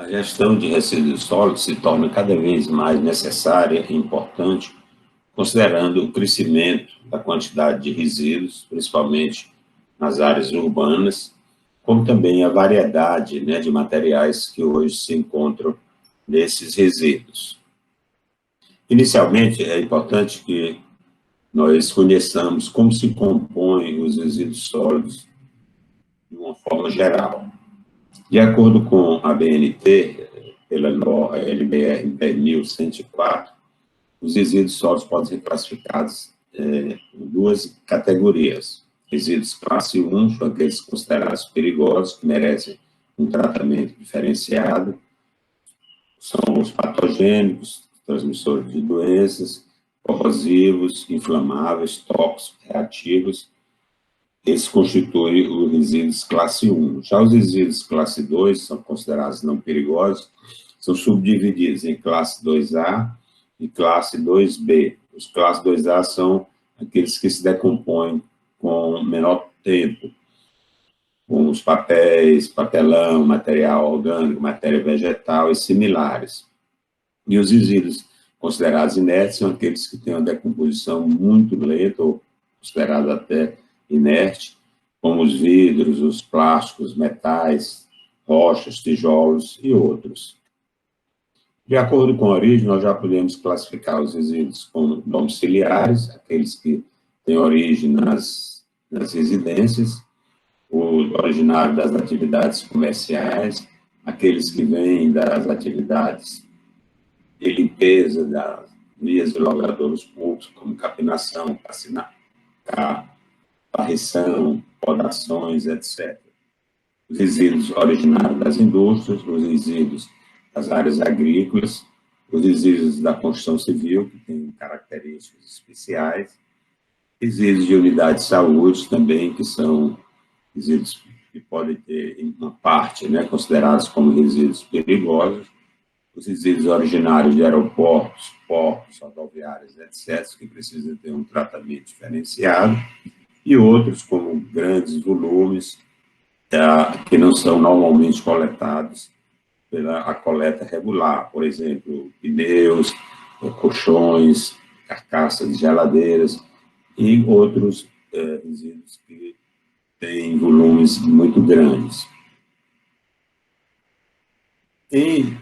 A gestão de resíduos sólidos se torna cada vez mais necessária e importante, considerando o crescimento da quantidade de resíduos, principalmente nas áreas urbanas, como também a variedade, de materiais que hoje se encontram nesses resíduos. Inicialmente, é importante que nós conheçamos como se compõem os resíduos sólidos de uma forma geral. De acordo com a BNT, pela LBR 10.104, os resíduos sólidos podem ser classificados em duas categorias. Resíduos classe 1 são aqueles considerados perigosos, que merecem um tratamento diferenciado. São os patogênicos, transmissores de doenças, corrosivos, inflamáveis, tóxicos, reativos. Esse constitui os resíduos classe 1. Já os resíduos classe 2 são considerados não perigosos, são subdivididos em classe 2A e classe 2B. Os classe 2A são aqueles que se decompõem com menor tempo, com os papéis, papelão, material orgânico, matéria vegetal e similares. E os resíduos considerados inertes são aqueles que têm uma decomposição muito lenta, ou considerado até inerte, como os vidros, os plásticos, metais, rochas, tijolos e outros. De acordo com a origem, nós já podemos classificar os resíduos como domiciliares, aqueles que têm origem nas residências, os originários das atividades comerciais, aqueles que vêm das atividades de limpeza das vias e logradouros públicos, como capinação, varrição, podações, etc. Os resíduos originários das indústrias, os resíduos das áreas agrícolas, os resíduos da construção civil, que têm características especiais, resíduos de unidade de saúde também, que são resíduos que podem ter, em uma parte, considerados como resíduos perigosos, os resíduos originários de aeroportos, portos, rodoviários, etc., que precisam ter um tratamento diferenciado, e outros, como grandes volumes, que não são normalmente coletados pela coleta regular, por exemplo, pneus, colchões, carcaças de geladeiras e outros resíduos que têm volumes muito grandes. Em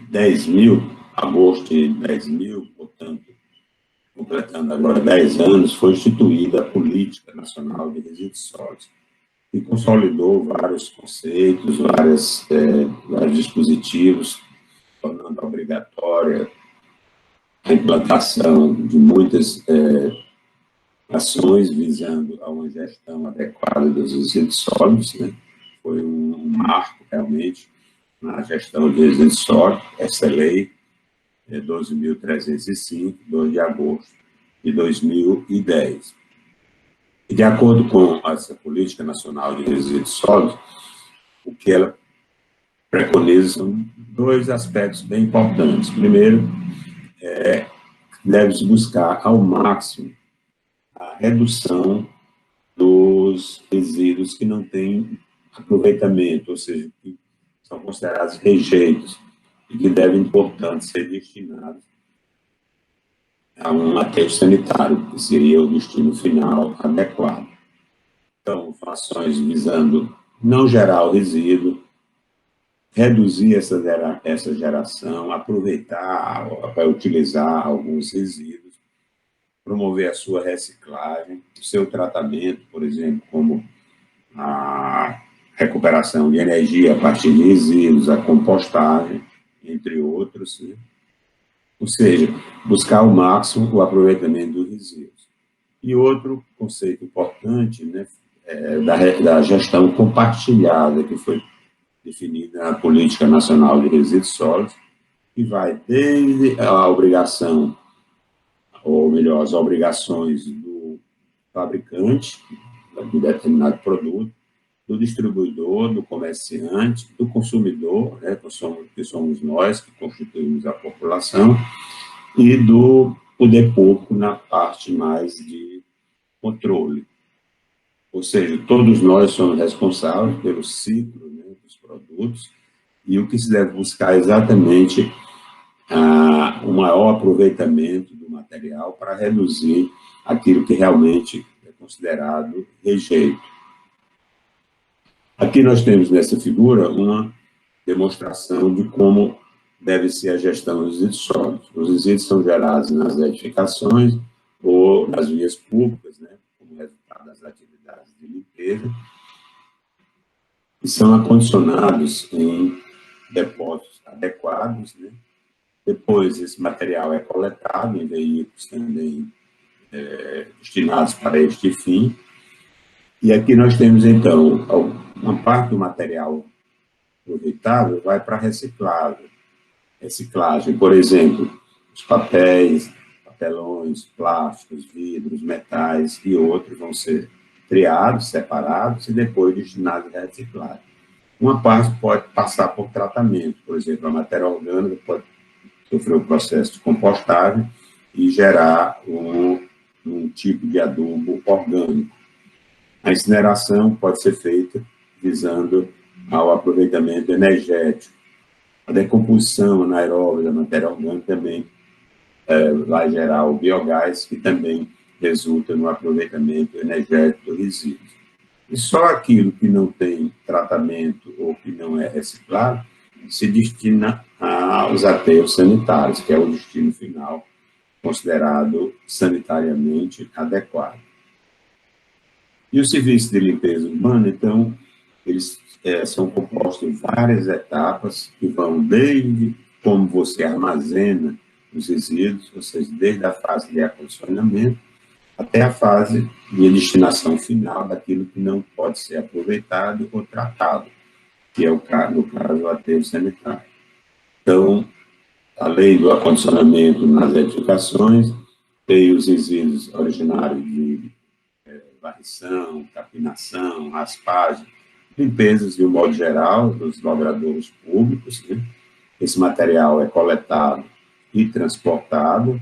agosto de 10.000, portanto, completando agora 10 anos, foi instituída a Política Nacional de Resíduos Sólidos, e consolidou vários conceitos, vários dispositivos, tornando obrigatória a implantação de muitas ações visando a uma gestão adequada dos resíduos sólidos. Foi um marco, realmente, na gestão de resíduos sólidos, essa lei 12.305, 2 de agosto de 2010. E, de acordo com essa Política Nacional de Resíduos Sólidos, o que ela preconiza são dois aspectos bem importantes. Primeiro, deve-se buscar ao máximo a redução dos resíduos que não têm aproveitamento, ou seja, que são considerados rejeitos e que devem, portanto, ser destinados a um aterro sanitário, que seria o destino final adequado. Então, ações visando não gerar o resíduo, reduzir essa geração, aproveitar para utilizar alguns resíduos, promover a sua reciclagem, o seu tratamento, por exemplo, como a recuperação de energia a partir de resíduos, a compostagem, entre outros, Ou seja, buscar ao máximo o aproveitamento dos resíduos. E outro conceito importante, da gestão compartilhada, que foi definida na Política Nacional de Resíduos Sólidos, que vai desde a obrigação, ou melhor, as obrigações do fabricante de determinado produto, do distribuidor, do comerciante, do consumidor, que somos nós, que constituímos a população, e do poder público na parte mais de controle. Ou seja, todos nós somos responsáveis pelo ciclo dos produtos, e o que se deve buscar é exatamente o maior aproveitamento do material para reduzir aquilo que realmente é considerado rejeito. Aqui nós temos nessa figura uma demonstração de como deve ser a gestão dos resíduos sólidos. Os resíduos são gerados nas edificações ou nas vias públicas, né, como resultado das atividades de limpeza, e são acondicionados em depósitos adequados, né. Depois, esse material é coletado em veículos também destinados para este fim. E aqui nós temos, então, uma parte do material aproveitável vai para reciclagem. Reciclagem, por exemplo, os papéis, papelões, plásticos, vidros, metais e outros vão ser triados, separados e depois destinados à reciclagem. Uma parte pode passar por tratamento, por exemplo, a matéria orgânica pode sofrer o processo de compostagem e gerar um tipo de adubo orgânico. A incineração pode ser feita visando ao aproveitamento energético. A decomposição anaeróbica da matéria orgânica também vai gerar o biogás, que também resulta no aproveitamento energético do resíduo. E só aquilo que não tem tratamento ou que não é reciclado se destina aos aterros sanitários, que é o destino final considerado sanitariamente adequado. E os serviços de limpeza urbana, então, eles são compostos em várias etapas, que vão desde como você armazena os resíduos, ou seja, desde a fase de acondicionamento até a fase de destinação final daquilo que não pode ser aproveitado ou tratado, que é no caso, o aterro sanitário. Então, além do acondicionamento nas edificações, tem os resíduos originários de varrição, capinação, raspagem, limpezas de um modo geral dos logradouros públicos, né? Esse material é coletado e transportado.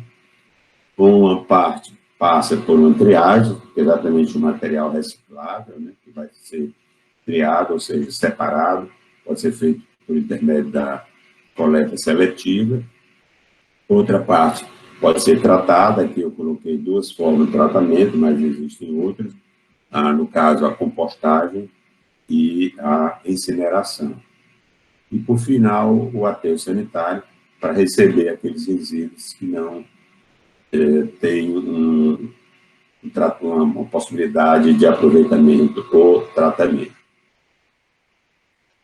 Uma parte passa por uma triagem, que é exatamente o material reciclável, né? Que vai ser triado, ou seja, separado, pode ser feito por intermédio da coleta seletiva. Outra parte pode ser tratada, aqui eu coloquei duas formas de tratamento, mas existem outras, no caso a compostagem e a incineração. E, por final, o aterro sanitário, para receber aqueles resíduos que não têm uma possibilidade de aproveitamento ou tratamento.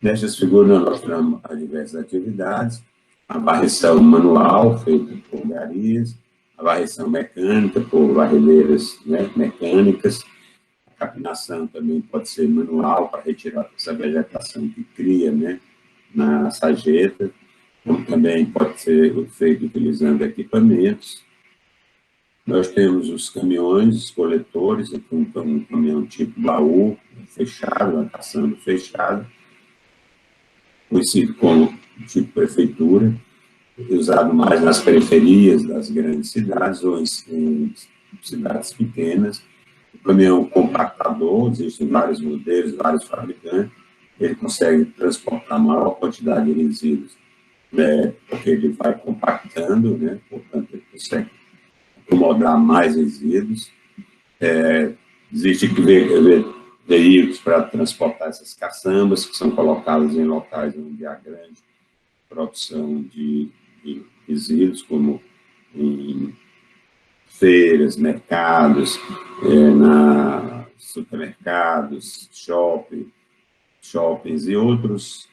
Nestas figuras, nós mostramos as diversas atividades, a varrição manual, feita por garias, a varrição mecânica, por varredeiras, né, mecânicas, a capinação também pode ser manual, para retirar essa vegetação que cria, né, na sarjeta, como também pode ser feito utilizando equipamentos. Nós temos os caminhões, os coletores, um caminhão tipo baú, fechado, uma caçamba fechada, conhecido como tipo prefeitura, usado mais nas periferias das grandes cidades ou em cidades pequenas. O caminhão compactador, existem vários modelos, vários fabricantes, ele consegue transportar maior quantidade de resíduos, né, porque ele vai compactando, né, portanto, ele consegue acomodar mais resíduos. Existem veículos para transportar essas caçambas, que são colocadas em locais onde há grande produção de resíduos, como em feiras, mercados, supermercados, shoppings e outros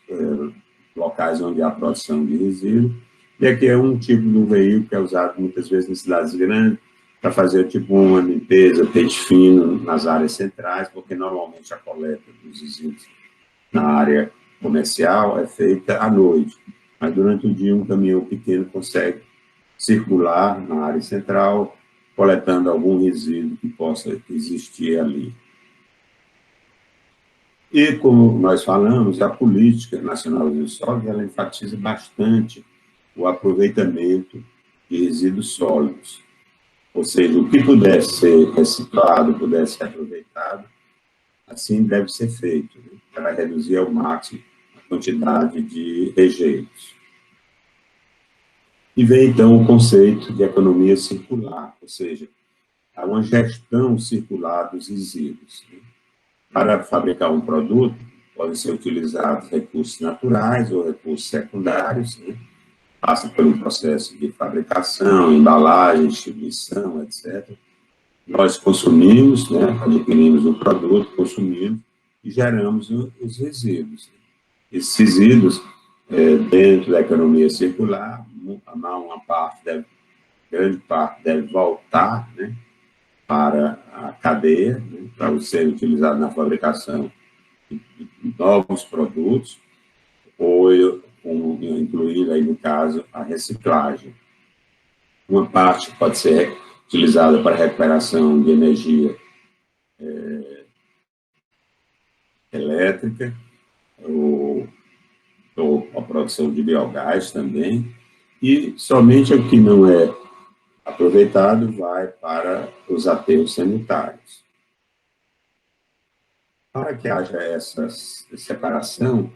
locais onde há produção de resíduos. E aqui é um tipo de veículo que é usado muitas vezes em cidades grandes para fazer tipo uma limpeza, pente fino nas áreas centrais, porque normalmente a coleta dos resíduos na área comercial é feita à noite, mas durante o dia um caminhão pequeno consegue circular na área central, coletando algum resíduo que possa existir ali. E, como nós falamos, a Política Nacional de Resíduos Sólidos, ela enfatiza bastante o aproveitamento de resíduos sólidos. Ou seja, o que puder ser reciclado, puder ser aproveitado, assim deve ser feito, né, para reduzir ao máximo a quantidade de rejeitos. E vem, então, o conceito de economia circular, ou seja, há uma gestão circular dos resíduos. Para fabricar um produto, podem ser utilizados recursos naturais ou recursos secundários, passa por um processo de fabricação, embalagem, distribuição, etc. Nós consumimos, adquirimos um produto, consumimos e geramos os resíduos. Esses resíduos, dentro da economia grande parte deve voltar, para a cadeia, para ser utilizado na fabricação de novos produtos, ou incluindo aí, no caso, a reciclagem. Uma parte pode ser utilizada para recuperação de energia elétrica, ou a produção de biogás também, e somente o que não é aproveitado vai para os aterros sanitários. Para que haja essa separação,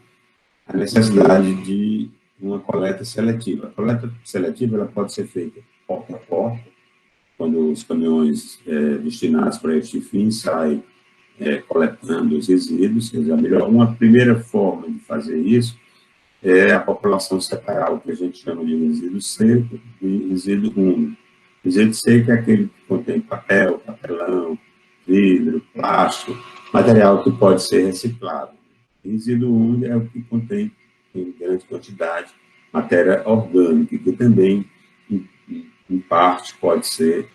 a necessidade de uma coleta seletiva. A coleta seletiva ela pode ser feita porta a porta, quando os caminhões destinados para este fim saem coletando os resíduos. Quer dizer, uma primeira forma de fazer isso é a população separar o que a gente chama de resíduo seco e resíduo úmido. Resíduo seco é aquele que contém papel, papelão, vidro, plástico, material que pode ser reciclado. Resíduo úmido é o que contém, em grande quantidade, matéria orgânica, que também, em parte, pode ser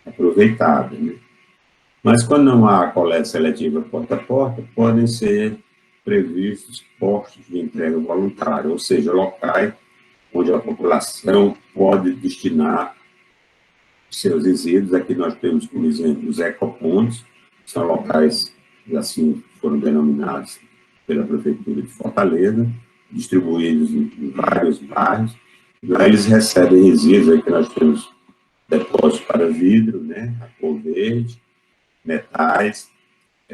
aproveitada. Mas, quando não há coleta seletiva porta a porta, podem ser previstos postos de entrega voluntária, ou seja, locais onde a população pode destinar seus resíduos. Aqui nós temos, por exemplo, os ecopontos, que são locais que assim foram denominados pela Prefeitura de Fortaleza, distribuídos em vários bairros. Lá eles recebem resíduos, aqui nós temos depósitos para vidro, a cor verde, metais,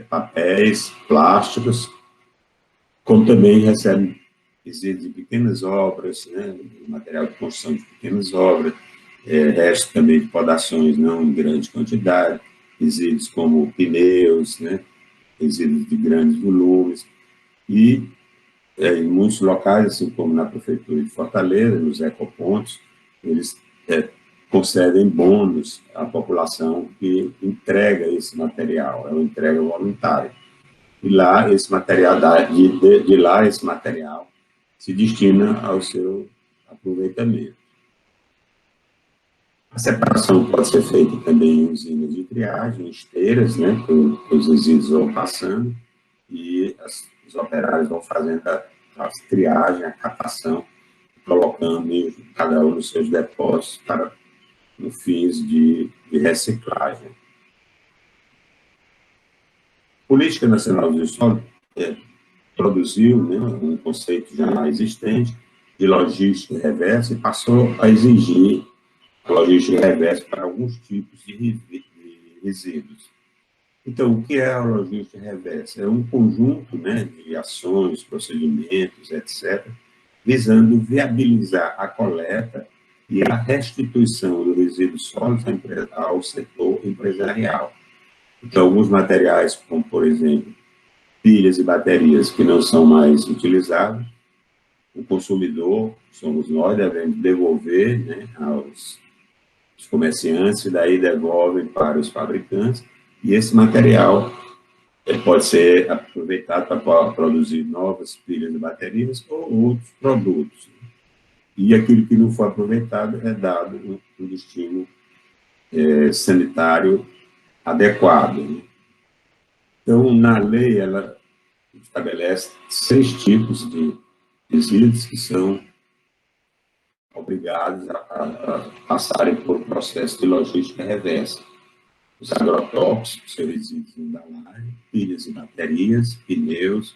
papéis, plásticos, como também recebem resíduos de pequenas obras, material de construção de pequenas obras, restos também de podações não em grande quantidade, resíduos como pneus, resíduos de grandes volumes, e em muitos locais, assim como na Prefeitura de Fortaleza, nos ecopontos, eles concedem bônus à população que entrega esse material, é uma entrega voluntária. E lá, esse material, de lá, esse material se destina ao seu aproveitamento. A separação pode ser feita também em usinas de triagem, esteiras, que os resíduos vão passando e os operários vão fazendo a triagem, a captação, colocando cada um nos seus depósitos para fins de reciclagem. A Política Nacional do Solo produziu um conceito já existente de logística reversa e passou a exigir a logística reversa para alguns tipos de resíduos. Então, o que é a logística reversa? É um conjunto de ações, procedimentos, etc., visando viabilizar a coleta e a restituição do resíduo sólido ao setor empresarial. Então, alguns materiais, como, por exemplo, pilhas e baterias que não são mais utilizados, o consumidor, somos nós, devemos devolver aos comerciantes, e daí devolvem para os fabricantes, e esse material pode ser aproveitado para produzir novas pilhas e baterias ou outros produtos. E aquilo que não for aproveitado é dado um destino sanitário adequado. Então, na lei, ela estabelece 6 tipos de resíduos que são obrigados a passarem por um processo de logística reversa. Os agrotóxicos, seus resíduos de embalagem, pilhas e baterias, pneus,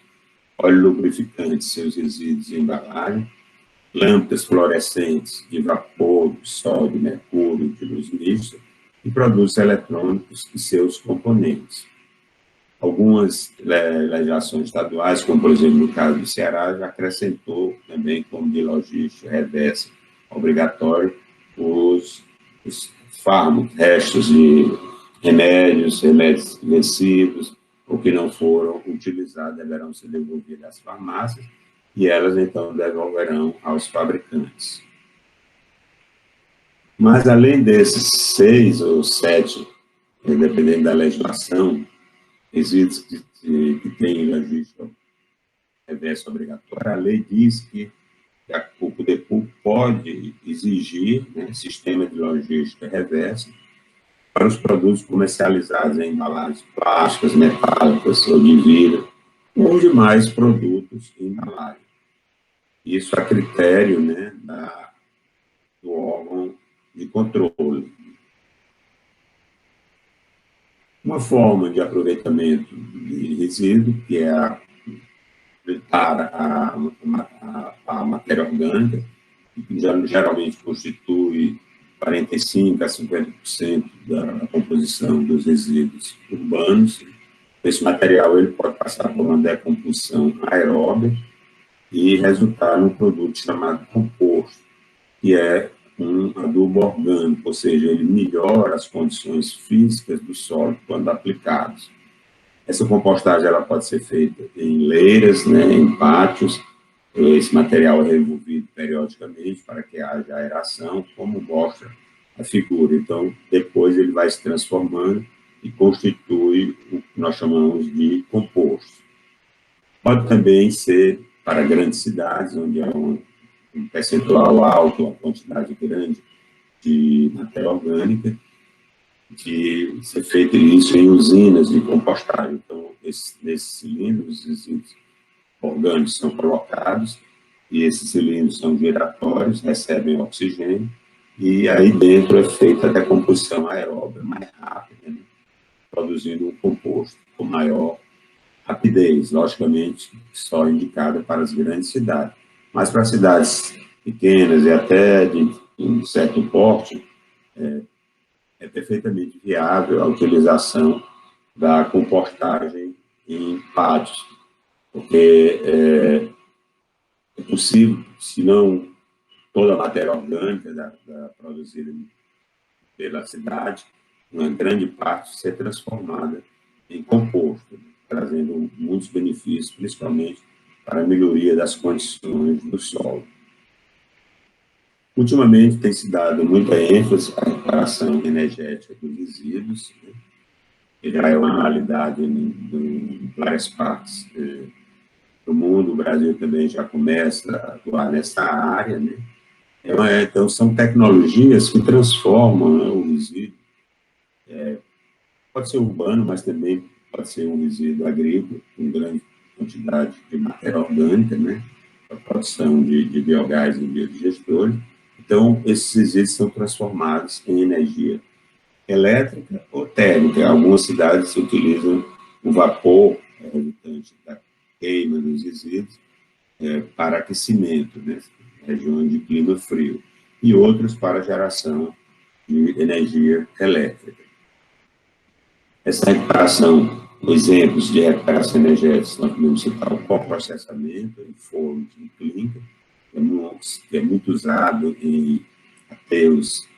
óleo lubrificante, seus resíduos de embalagem, lâmpadas fluorescentes de vapor, de sódio, mercúrio, de luz mista, e produtos eletrônicos e seus componentes. Algumas legislações estaduais, como, por exemplo, no caso do Ceará, já acrescentou também, como de logística reversa obrigatório, os fármacos, restos de remédios vencidos, ou que não foram utilizados, deverão ser devolvidos às farmácias, e elas, então, devolverão aos fabricantes. Mas, além desses 6 ou 7, dependendo da legislação, resíduos que têm logística reversa obrigatória, a lei diz que o poder público pode exigir, né, sistema de logística reversa para os produtos comercializados em embalagens plásticas, metálicas ou de vidro, ou demais produtos em embalagem. Isso a critério, né, do órgão de controle. Uma forma de aproveitamento de resíduo, que é para a matéria orgânica, que geralmente constitui 45% a 50% da composição dos resíduos urbanos. Esse material ele pode passar por uma decomposição aeróbica e resultar num produto chamado composto, que é um adubo orgânico, ou seja, ele melhora as condições físicas do solo quando aplicados. Essa compostagem ela pode ser feita em leiras, né, em pátios. Esse material é removido periodicamente para que haja aeração, como mostra a figura. Então, depois ele vai se transformando e constitui o que nós chamamos de composto. Pode também ser para grandes cidades, onde há um percentual alto, uma quantidade grande de matéria orgânica, de ser feito isso em usinas de compostagem. Então, nesses cilindros, os resíduos orgânicos são colocados, e esses cilindros são giratórios, recebem oxigênio, e aí dentro é feita a decomposição aeróbica mais rápida, né, produzindo um composto com maior rapidez, logicamente só indicada para as grandes cidades. Mas para cidades pequenas e até de certo porte, é perfeitamente viável a utilização da compostagem em pátios, porque é possível, se não toda a matéria orgânica produzida pela cidade, uma grande parte ser transformada em composto, trazendo muitos benefícios, principalmente para a melhoria das condições do solo. Ultimamente tem se dado muita ênfase à recuperação energética dos resíduos, né, que já é uma realidade em várias partes do mundo. O Brasil também já começa a atuar nessa área, né? Então, são tecnologias que transformam, né, o resíduo. Pode ser urbano, mas também pode ser um resíduo agrícola, com grande quantidade de matéria orgânica, né, para a produção de biogás e biodigestores. Então, esses resíduos são transformados em energia elétrica ou térmica. Algumas cidades utilizam o vapor resultante da queima dos resíduos para aquecimento, né, regiões de clima frio, e outros para geração de energia elétrica. Essa recuperação, exemplos de recuperação energética, nós podemos citar o coprocessamento em forno de clínica, que é muito usado em aterros,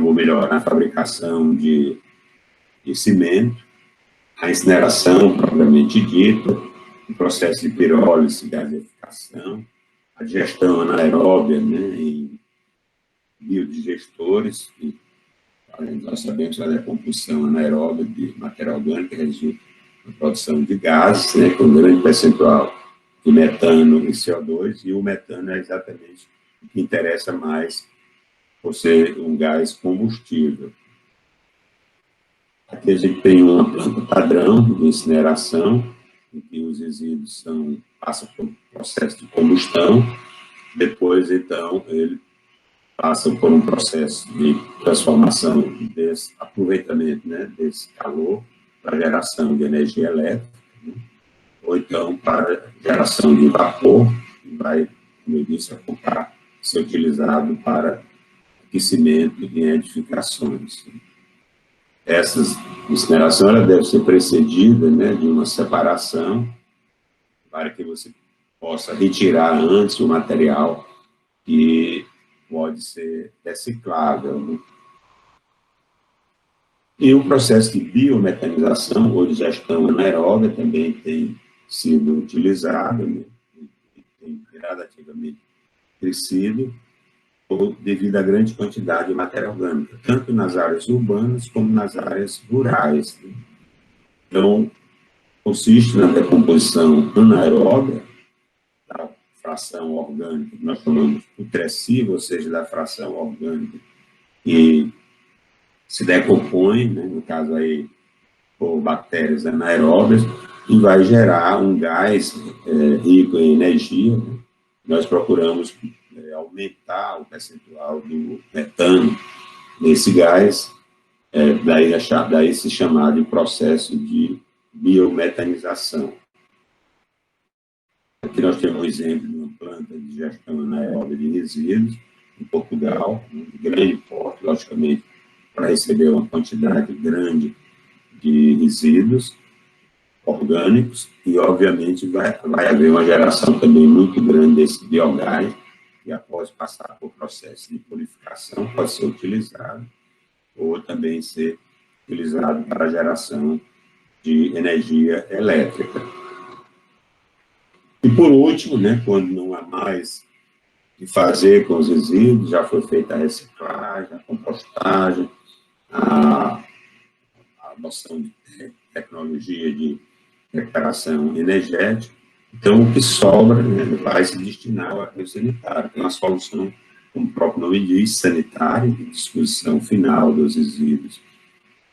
ou melhor, na fabricação de cimento, a incineração, propriamente dita, o processo de pirólise, gaseificação, a digestão anaeróbia, né, em biodigestores, que nós sabemos que a decomposição anaeróbia de matéria orgânica resulta na produção de gases, né, com um grande percentual de metano e CO2, e o metano é exatamente o que interessa mais por ser um gás combustível. Aqui a gente tem uma planta padrão de incineração, em que os resíduos passam por um processo de combustão, depois, então, ele passa por um processo de transformação, desse aproveitamento, né, desse calor para geração de energia elétrica, né, ou então para geração de vapor, que vai, como eu disse, ser utilizado para aquecimento em edificações. Essa incineração ela deve ser precedida, né, de uma separação para que você possa retirar antes o material que pode ser reciclável, né? E o processo de biometanização ou de gestão anaeróbica também tem sido utilizado, né, e tem gradativamente crescido devido à grande quantidade de matéria orgânica, tanto nas áreas urbanas como nas áreas rurais, né? Então, consiste na decomposição anaeróbica da fração orgânica, que nós chamamos putrescível, ou seja, da fração orgânica, que se decompõe, né, no caso aí, por bactérias anaeróbias, e vai gerar um gás rico em energia, né? Nós procuramos aumentar o percentual do metano nesse gás, daí se chamar de processo de biometanização. Aqui nós temos um exemplo de uma planta de gestão anaeróbica de resíduos, em Portugal, de grande porte, logicamente, para receber uma quantidade grande de resíduos orgânicos, e, obviamente, vai haver uma geração também muito grande desse biogás, e após passar por processo de purificação, pode ser utilizado, ou também ser utilizado para a geração de energia elétrica. E, por último, né, quando não há mais o que fazer com os resíduos, já foi feita a reciclagem, a compostagem, a adoção de tecnologia de recuperação energética. Então, o que sobra, né, vai se destinar ao aterro sanitário, que é uma solução, como o próprio nome diz, sanitária, de disposição final dos resíduos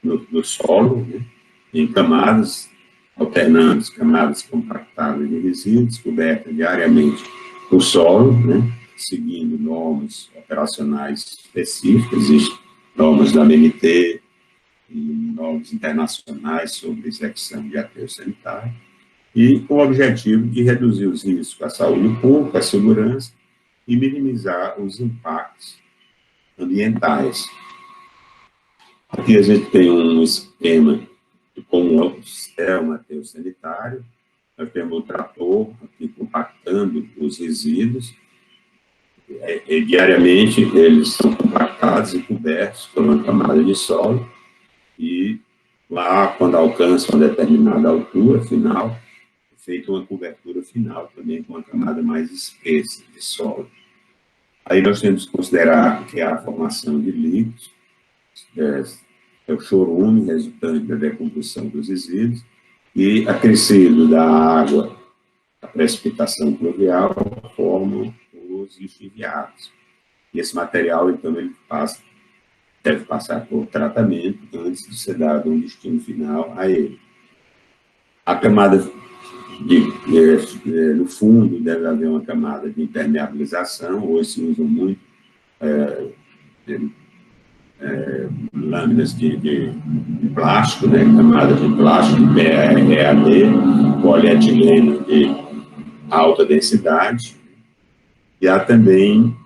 no solo, né, em camadas alternantes, camadas compactadas de resíduos, cobertas diariamente por solo, né, seguindo normas operacionais específicas, existem normas da ABNT e normas internacionais sobre execução de aterro sanitário, e com o objetivo de reduzir os riscos à saúde pública, à segurança e minimizar os impactos ambientais. Aqui a gente tem um esquema de como é um aterro sanitário. Nós temos o trator aqui compactando os resíduos. Diariamente eles são compactados e cobertos por uma camada de solo, e lá, quando alcança uma determinada altura final, feita uma cobertura final também com uma camada mais espessa de solo. Aí nós temos que considerar que a formação de líquidos é o chorume resultante da decomposição dos resíduos, e acrescido da água, a precipitação pluvial, formam os lixiviados. E esse material, então, ele deve passar por tratamento antes de ser dado um destino final a ele. A camada no fundo deve haver uma camada de impermeabilização. Hoje se usam muito lâminas de plástico, né, camada de plástico de PEAD, polietileno de alta densidade, e há também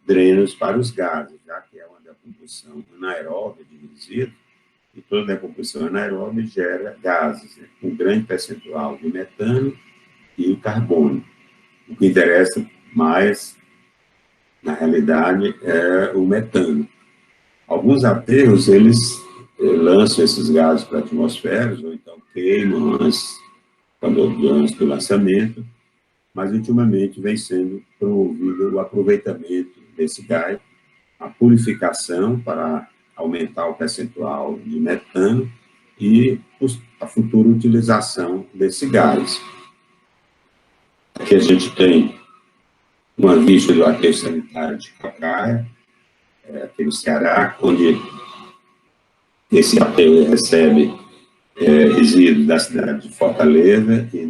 drenos para os gases, já que é uma decomposição anaeróbica de resíduos, e toda decomposição anaeróbica gera gases, né, com grande percentual de metano e carbono. O que interessa mais, na realidade, é o metano. Alguns aterros, eles lançam esses gases para a atmosfera, ou então queimam antes do lançamento, mas ultimamente vem sendo promovido o aproveitamento desse gás, a purificação para aumentar o percentual de metano e a futura utilização desse gás. Aqui a gente tem uma vista do aterro sanitário de Calcaia, aqui no Ceará, onde esse aterro recebe resíduos da cidade de Fortaleza e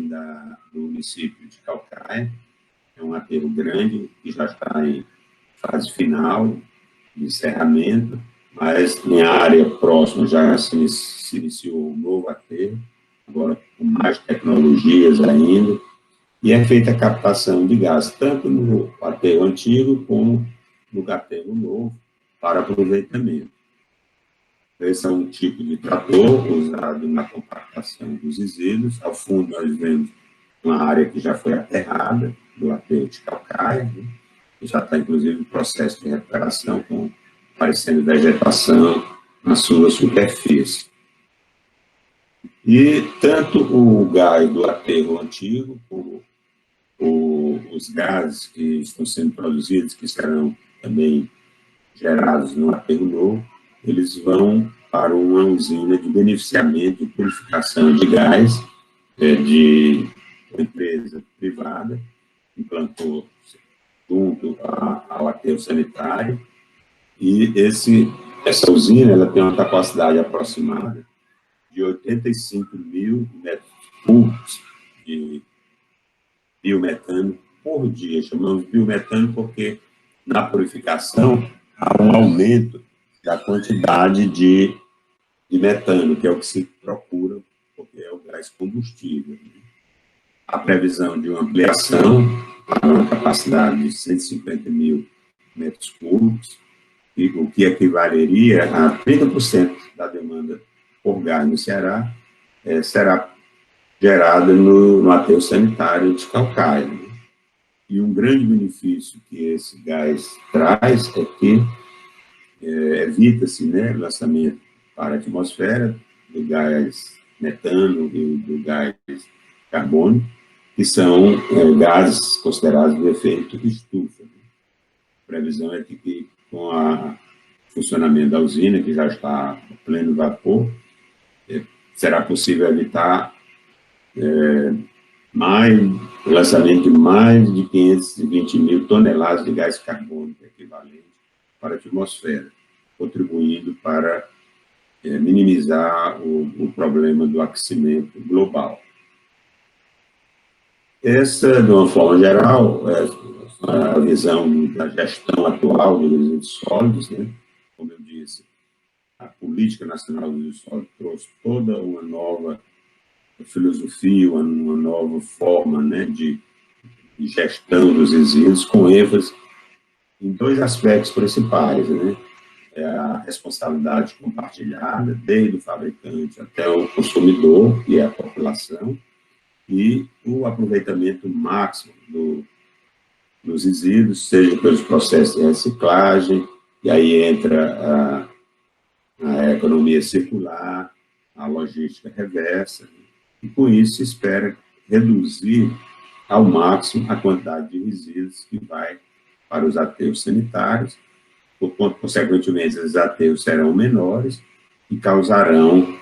do município de Calcaia. É um aterro grande que já está em fase final de encerramento, mas em área próxima já se iniciou um novo aterro, agora com mais tecnologias ainda, e é feita a captação de gás, tanto no aterro antigo como no aterro novo, para aproveitamento. Esse é um tipo de trator usado na compactação dos resíduos. Ao fundo, nós vemos uma área que já foi aterrada, do aterro de calcário, né? Já está, inclusive, em processo de recuperação, com aparecendo vegetação na sua superfície. E tanto o gás do aterro antigo, como os gases que estão sendo produzidos, que serão também gerados no aterro novo, eles vão para uma usina de beneficiamento e purificação de gás de uma empresa privada, que implantou junto ao aterro sanitário, e essa usina ela tem uma capacidade aproximada de 85 mil metros cúbicos de biometano por dia. Chamamos de biometano porque na purificação há um aumento da quantidade de metano, que é o que se procura, porque é o gás combustível. A previsão de uma ampliação para uma capacidade de 150 mil metros cúbicos, o que equivaleria a 30% da demanda por gás no Ceará, será gerada no aterro sanitário de calcário. E um grande benefício que esse gás traz é que evita-se, né, o lançamento para a atmosfera do gás metano e do gás carbono, que são gases considerados de efeito estufa. A previsão é que com o funcionamento da usina, que já está a pleno vapor, será possível evitar o lançamento de mais de 520 mil toneladas de gás carbônico equivalente para a atmosfera, contribuindo para minimizar o problema do aquecimento global. Essa, de uma forma geral, é a visão da gestão atual dos resíduos sólidos, né? Como eu disse, a Política Nacional dos Resíduos Sólidos trouxe toda uma nova filosofia, uma nova forma, né, de gestão dos resíduos, com ênfase em dois aspectos principais, né? A responsabilidade compartilhada, desde o fabricante até o consumidor, que é a população, e o aproveitamento máximo dos resíduos, seja pelos processos de reciclagem, e aí entra a economia circular, a logística reversa, e com isso se espera reduzir ao máximo a quantidade de resíduos que vai para os aterros sanitários, consequentemente, esses aterros serão menores e causarão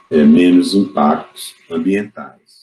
menos impactos ambientais.